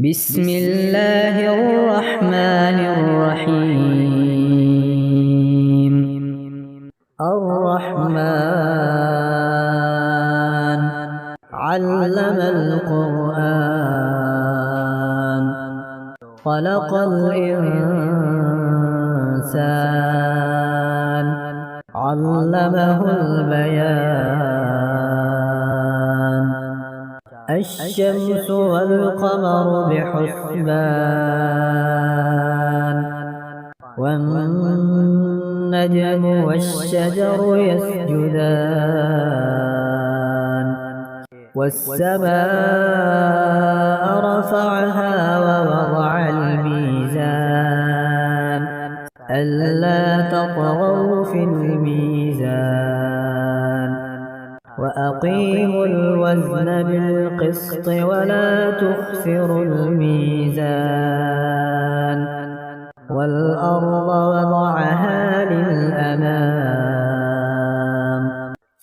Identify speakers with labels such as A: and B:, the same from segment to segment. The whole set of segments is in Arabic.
A: بسم الله الرحمن الرحيم. الرحمن علم القرآن خلق الإنسان علمه البيان. الشمس والقمر بحسبان والنجم والشجر يسجدان والسماء رفعها ووضع الميزان ألا تطغوا في الميزان وأقيموا الوزن بالقسط ولا تخسروا الميزان والأرض وضعها للأنام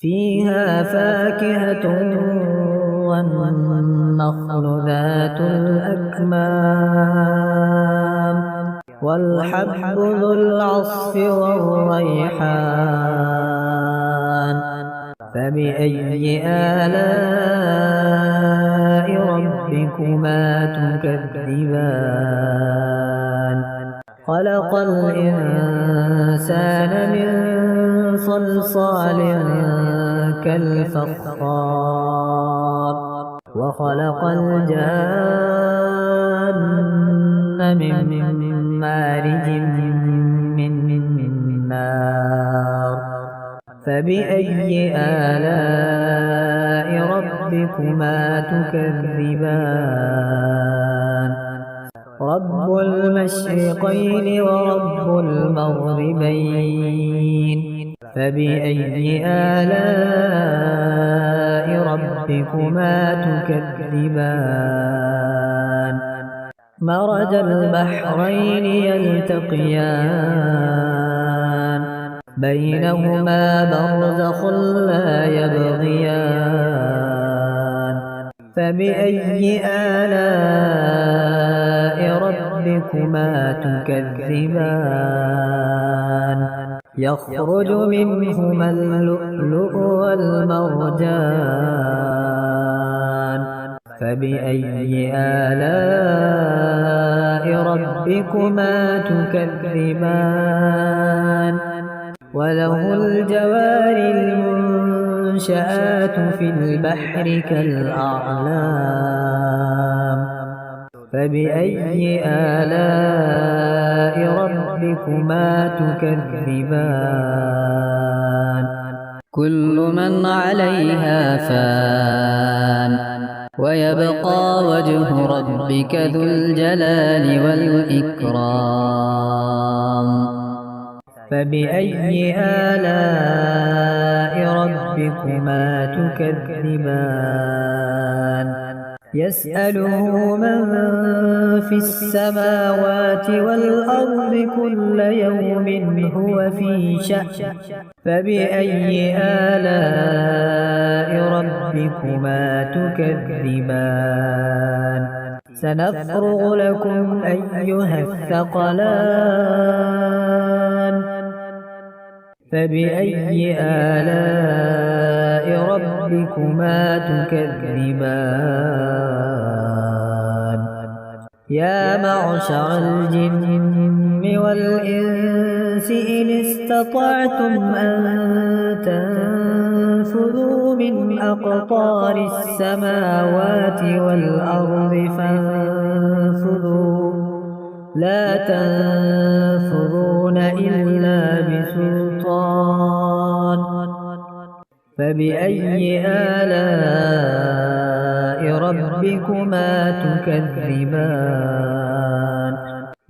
A: فيها فاكهة والنخل ذات الأكمام والحب ذو العصف والريحان. فبأي آلاء ربكما تكذبان؟ خلق الإنسان من صلصال كالفخار وخلق الجان من مارج من نار. فبأي آلاء ربكما تكذبان؟ رب المشرقين ورب المغربين. فبأي آلاء ربكما تكذبان؟ مرج البحرين يلتقيان بينهما برزخ لا يبغيان. فبأي آلاء ربكما تكذبان؟ يخرج منهما اللؤلؤ والمرجان. فبأي آلاء ربكما تكذبان؟ وله الجوار المنشآت في البحر كالأعلام. فبأي آلاء ربكما تكذبان؟ كل من عليها فان ويبقى وجه ربك ذو الجلال والإكرام. فبأي آلاء ربكما تكذبان؟ يسأله من في السماوات والأرض كل يوم هو في شأن. فبأي آلاء ربكما تكذبان؟ سنفرغ لكم أيها الثقلان. فبأي آلاء ربكما تكذبان؟ يا معشر الجن والإنس إن استطعتم أن تنفذوا من أقطار السماوات والأرض فانفذوا لا تنفذون إلا بسلطان. فبأي آلاء ربكما تكذبان؟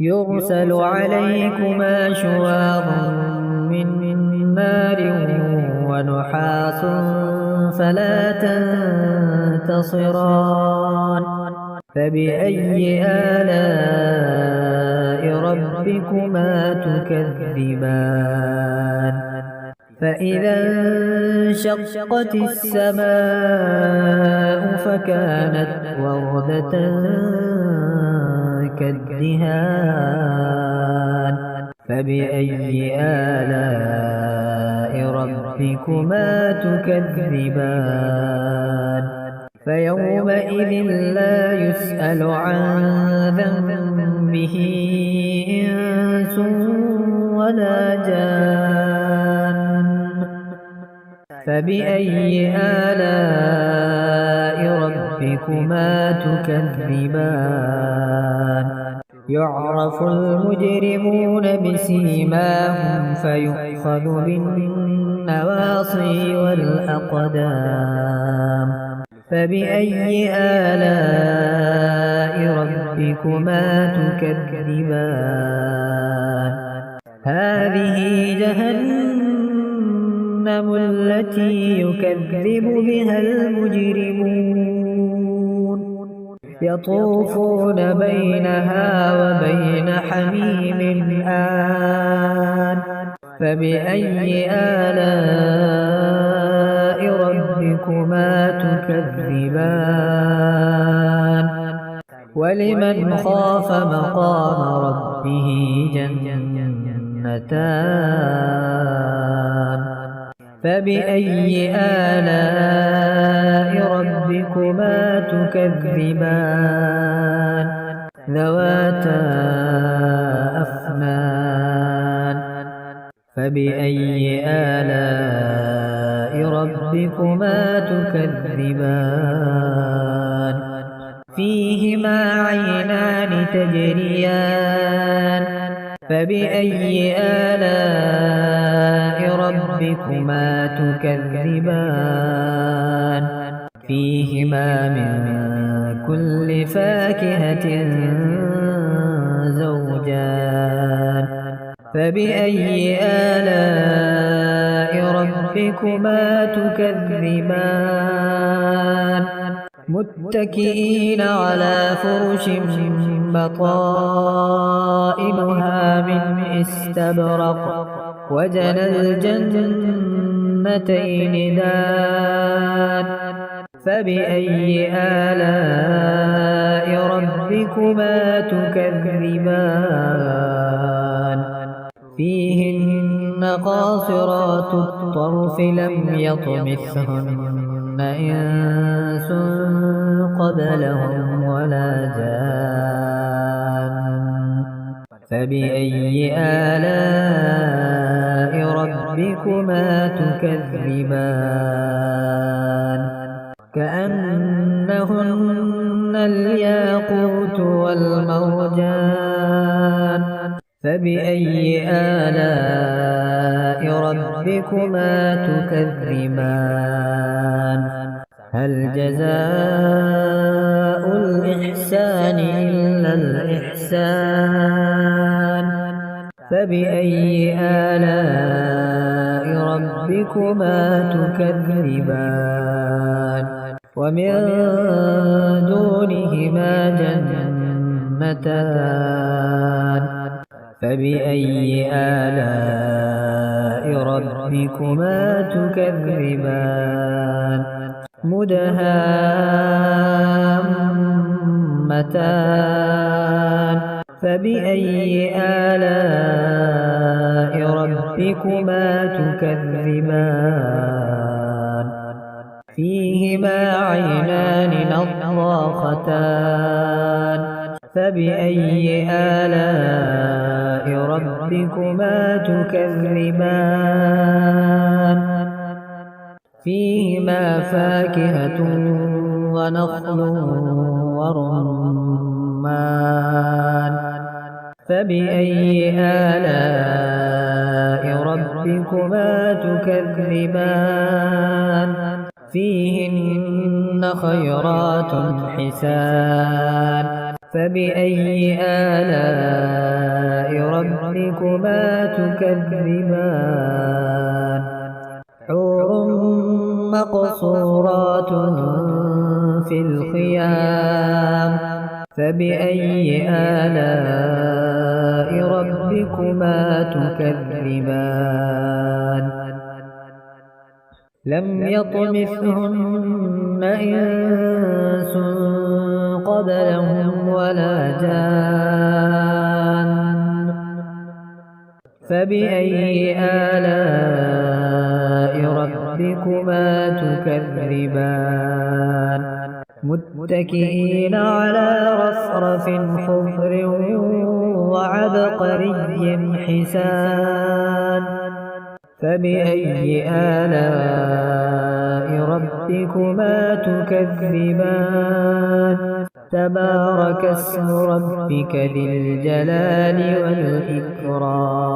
A: يرسل عليكما شواظ من نار ونحاس فلا تنتصران. فبأي آلاء ربكما تكذبان؟ فإذا انشقت السماء فكانت وردة الدهان فبأي آلاء ربكما تكذبان فيومئذ لا يسأل عن ذنبه إنس ولا جان فبأي آلاء ربكما تكذبان يعرف المجرمون بسيماهم فيؤخذ بالنواصي والأقدام فبأي آلاء ربكما تكذبان هذه جهنم التي يكذب بها المجرمون يطوفون بينها وبين حميم آن فبأي آلاء ربكما تكذبان ولمن خاف مقام ربه جنتان فبأي آلاء ربكما تكذبان ذواتا أفنان فبأي آلاء ربكما تكذبان فيهما عينان تجريان فبأي آلاء ربكما تكذبان فيهما من كل فاكهة زوجان فبأي آلاء ربكما تكذبان متكئين على فرش بطائنها من استبرق وجنى الجنتين دان فبأي آلاء ربكما تكذبان فيهن قاصرات الطرف لم يطمثهن إنس قبلهم ولا جان فبأي آلاء ربكما تكذبان كأنهن الياقوت والمرجان فبأي آلاء ربكما تكذبان هل جزاء الإحسان إلا الإحسان فبأي آلاء ربكما تكذبان ومن دونهما جنتان فبأي آلاء ربكما تكذبان مدهامتان فبأي آلاء ربكما تكذبان فيهما عينان نضاختان فبأي آلاء ربكما تكذبان فيهما فاكهة ونخل ورمان فبأي آلاء ربكما تكذبان فيهن خيرات حسان فبأي آلاء ربكما تكذبان حور مقصورات في الخيام فبأي آلاء ربكما تكذبان لم يطمثهن إنس قبلهم ولا جان فبأي آلاء ربكما تكذبان متكئين على رفرف خضر وعبقري حسان فبأي آلاء ربكما تكذبان تبارك اسم ربك ذي الجلال والإكرام